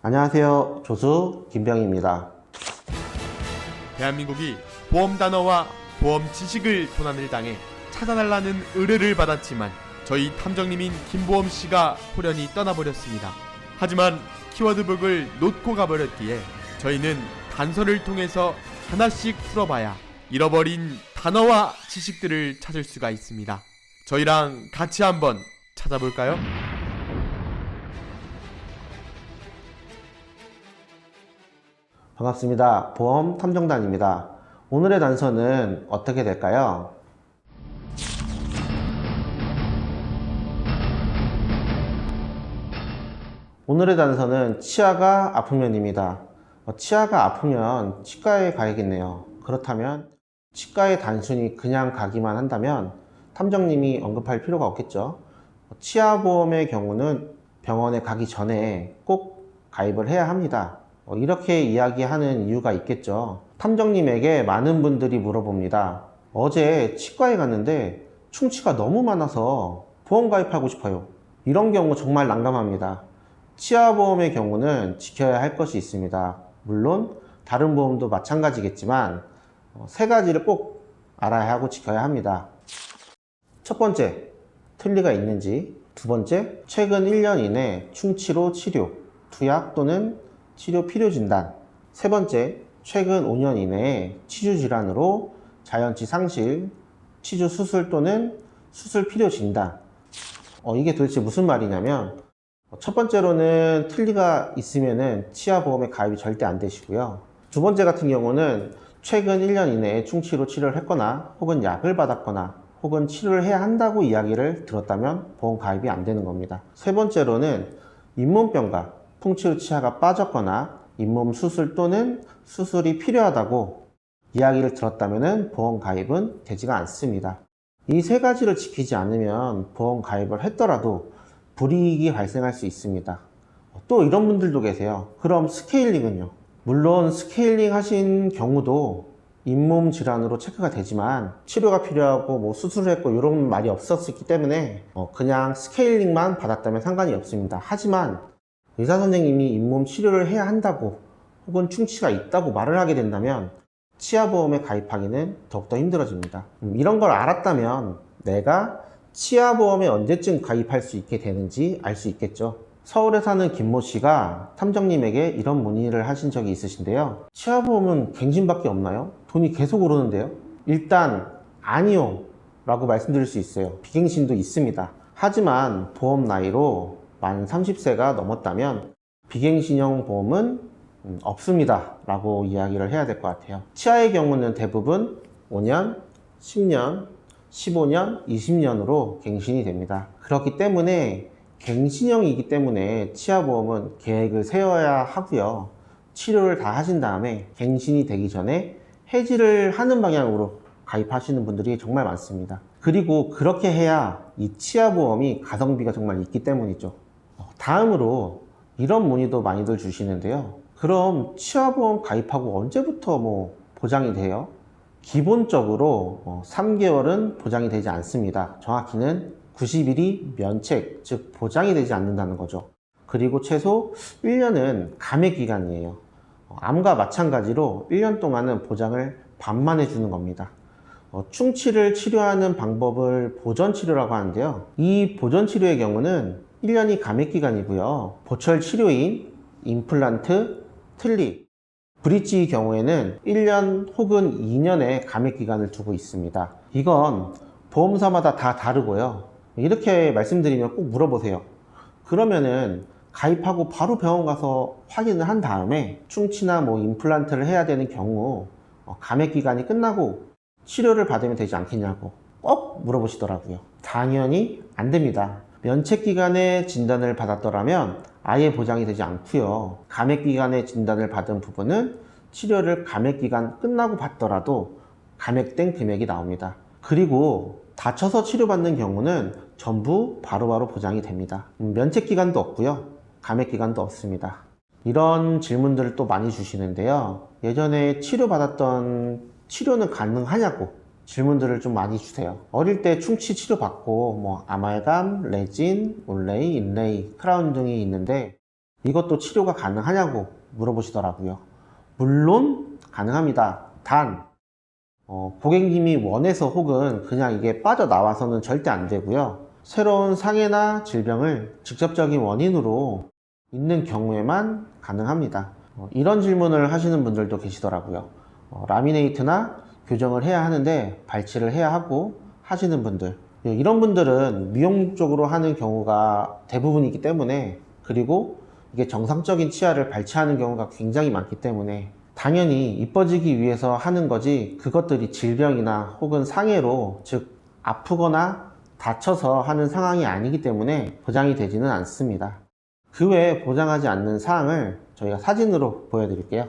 안녕하세요. 조수 김병희입니다. 대한민국이 보험 단어와 보험 지식을 도난을 당해 찾아달라는 의뢰를 받았지만 저희 탐정님인 김보험씨가 호련히 떠나버렸습니다. 하지만 키워드북을 놓고 가버렸기에 저희는 단서를 통해서 하나씩 풀어봐야 잃어버린 단어와 지식들을 찾을 수가 있습니다. 저희랑 같이 한번 찾아볼까요? 반갑습니다. 보험 탐정단입니다. 오늘의 단서는 어떻게 될까요? 오늘의 단서는 치아가 아프면입니다. 치아가 아프면 치과에 가야겠네요. 그렇다면 치과에 단순히 그냥 가기만 한다면 탐정님이 언급할 필요가 없겠죠. 치아보험의 경우는 병원에 가기 전에 꼭 가입을 해야 합니다. 이렇게 이야기하는 이유가 있겠죠. 탐정님에게 많은 분들이 물어봅니다. 어제 치과에 갔는데 충치가 너무 많아서 보험 가입하고 싶어요. 이런 경우 정말 난감합니다. 치아보험의 경우는 지켜야 할 것이 있습니다. 물론 다른 보험도 마찬가지겠지만 세 가지를 꼭 알아야 하고 지켜야 합니다. 첫 번째, 틀니가 있는지. 두 번째, 최근 1년 이내 충치로 치료, 투약 또는 치료 필요 진단. 세 번째, 최근 5년 이내에 치주 질환으로 자연치 상실, 치주 수술 또는 수술 필요 진단. 이게 도대체 무슨 말이냐면 첫 번째로는 틀니가 있으면은 치아보험에 가입이 절대 안 되시고요. 두 번째 같은 경우는 최근 1년 이내에 충치로 치료를 했거나 혹은 약을 받았거나 혹은 치료를 해야 한다고 이야기를 들었다면 보험 가입이 안 되는 겁니다. 세 번째로는 잇몸병과 풍치로 치아가 빠졌거나 잇몸 수술 또는 수술이 필요하다고 이야기를 들었다면 보험 가입은 되지가 않습니다. 이 세 가지를 지키지 않으면 보험 가입을 했더라도 불이익이 발생할 수 있습니다. 또 이런 분들도 계세요. 그럼 스케일링은요? 물론 스케일링 하신 경우도 잇몸 질환으로 체크가 되지만 치료가 필요하고 수술을 했고 이런 말이 없었기 때문에 그냥 스케일링만 받았다면 상관이 없습니다. 하지만 의사 선생님이 잇몸 치료를 해야 한다고 혹은 충치가 있다고 말을 하게 된다면 치아보험에 가입하기는 더욱더 힘들어집니다. 이런 걸 알았다면 내가 치아보험에 언제쯤 가입할 수 있게 되는지 알 수 있겠죠. 서울에 사는 김모 씨가 탐정님에게 이런 문의를 하신 적이 있으신데요. 치아보험은 갱신밖에 없나요? 돈이 계속 오르는데요. 일단 아니요 라고 말씀드릴 수 있어요. 비갱신도 있습니다. 하지만 보험 나이로 만 30세가 넘었다면 비갱신형 보험은 없습니다 라고 이야기를 해야 될 것 같아요. 치아의 경우는 대부분 5년, 10년, 15년, 20년으로 갱신이 됩니다. 그렇기 때문에 갱신형이기 때문에 치아보험은 계획을 세워야 하고요. 치료를 다 하신 다음에 갱신이 되기 전에 해지를 하는 방향으로 가입하시는 분들이 정말 많습니다. 그리고 그렇게 해야 이 치아보험이 가성비가 정말 있기 때문이죠. 다음으로 이런 문의도 많이들 주시는데요. 그럼 치아보험 가입하고 언제부터 보장이 돼요? 기본적으로 3개월은 보장이 되지 않습니다. 정확히는 90일이 면책, 즉 보장이 되지 않는다는 거죠. 그리고 최소 1년은 감액 기간이에요. 암과 마찬가지로 1년 동안은 보장을 반만 해주는 겁니다. 충치를 치료하는 방법을 보전치료라고 하는데요. 이 보전치료의 경우는 1년이 감액 기간이고요. 보철 치료인 임플란트, 틀니, 브릿지의 경우에는 1년 혹은 2년의 감액 기간을 두고 있습니다. 이건 보험사마다 다 다르고요. 이렇게 말씀드리면 꼭 물어보세요. 그러면은 가입하고 바로 병원 가서 확인을 한 다음에 충치나 임플란트를 해야 되는 경우 감액 기간이 끝나고 치료를 받으면 되지 않겠냐고 꼭 물어보시더라고요. 당연히 안 됩니다. 면책 기간에 진단을 받았더라면 아예 보장이 되지 않고요. 감액 기간에 진단을 받은 부분은 치료를 감액 기간 끝나고 받더라도 감액된 금액이 나옵니다. 그리고 다쳐서 치료받는 경우는 전부 바로바로 보장이 됩니다. 면책 기간도 없고요. 감액 기간도 없습니다. 이런 질문들을 또 많이 주시는데요. 예전에 치료받았던 치료는 가능하냐고 질문들을 좀 많이 주세요. 어릴 때 충치 치료받고 아말감, 레진, 올레이, 인레이, 크라운 등이 있는데 이것도 치료가 가능하냐고 물어보시더라고요. 물론 가능합니다. 단 고객님이 원해서 혹은 그냥 이게 빠져나와서는 절대 안 되고요. 새로운 상해나 질병을 직접적인 원인으로 있는 경우에만 가능합니다. 이런 질문을 하시는 분들도 계시더라고요. 라미네이트나 교정을 해야 하는데 발치를 해야 하고 하시는 분들, 이런 분들은 미용 쪽으로 하는 경우가 대부분이기 때문에, 그리고 이게 정상적인 치아를 발치하는 경우가 굉장히 많기 때문에 당연히 이뻐지기 위해서 하는 거지, 그것들이 질병이나 혹은 상해로, 즉 아프거나 다쳐서 하는 상황이 아니기 때문에 보장이 되지는 않습니다. 그 외에 보장하지 않는 사항을 저희가 사진으로 보여드릴게요.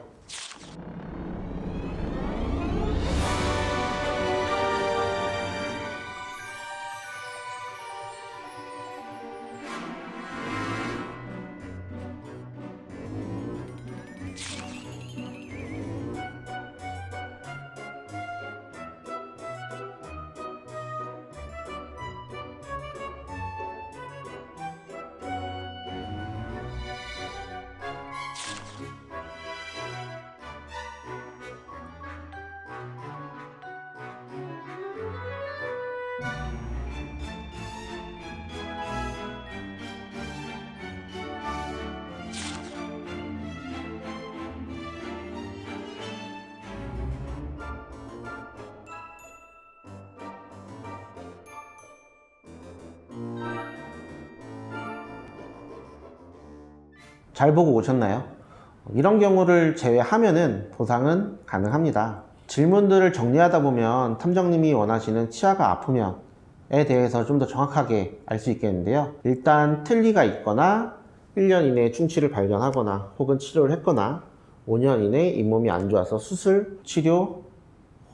잘 보고 오셨나요? 이런 경우를 제외하면은 보상은 가능합니다. 질문들을 정리하다 보면 탐정님이 원하시는 치아가 아프면에 대해서 좀 더 정확하게 알 수 있겠는데요. 일단 틀니가 있거나 1년 이내에 충치를 발견하거나 혹은 치료를 했거나 5년 이내에 잇몸이 안 좋아서 수술, 치료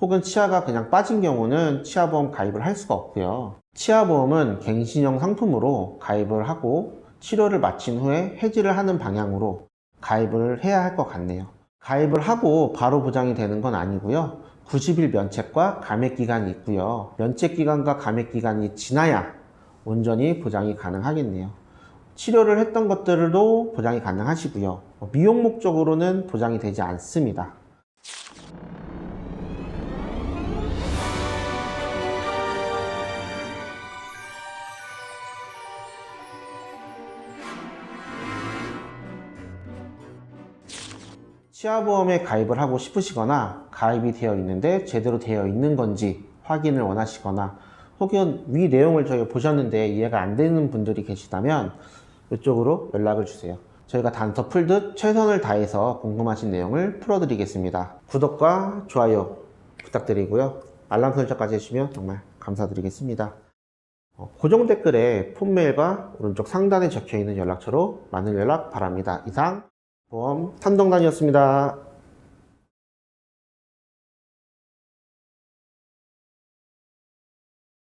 혹은 치아가 그냥 빠진 경우는 치아보험 가입을 할 수가 없고요. 치아보험은 갱신형 상품으로 가입을 하고 치료를 마친 후에 해지를 하는 방향으로 가입을 해야 할 것 같네요. 가입을 하고 바로 보장이 되는 건 아니고요. 90일 면책과 감액 기간이 있고요. 면책 기간과 감액 기간이 지나야 온전히 보장이 가능하겠네요. 치료를 했던 것들도 보장이 가능하시고요. 미용 목적으로는 보장이 되지 않습니다. 치아보험에 가입을 하고 싶으시거나 가입이 되어 있는데 제대로 되어 있는 건지 확인을 원하시거나 혹은 위 내용을 저희가 보셨는데 이해가 안 되는 분들이 계시다면 이쪽으로 연락을 주세요. 저희가 단서 풀듯 최선을 다해서 궁금하신 내용을 풀어드리겠습니다. 구독과 좋아요 부탁드리고요. 알람 설정까지 해주시면 정말 감사드리겠습니다. 고정 댓글에 폰메일과 오른쪽 상단에 적혀있는 연락처로 많은 연락 바랍니다. 이상 보험 탐정단이었습니다.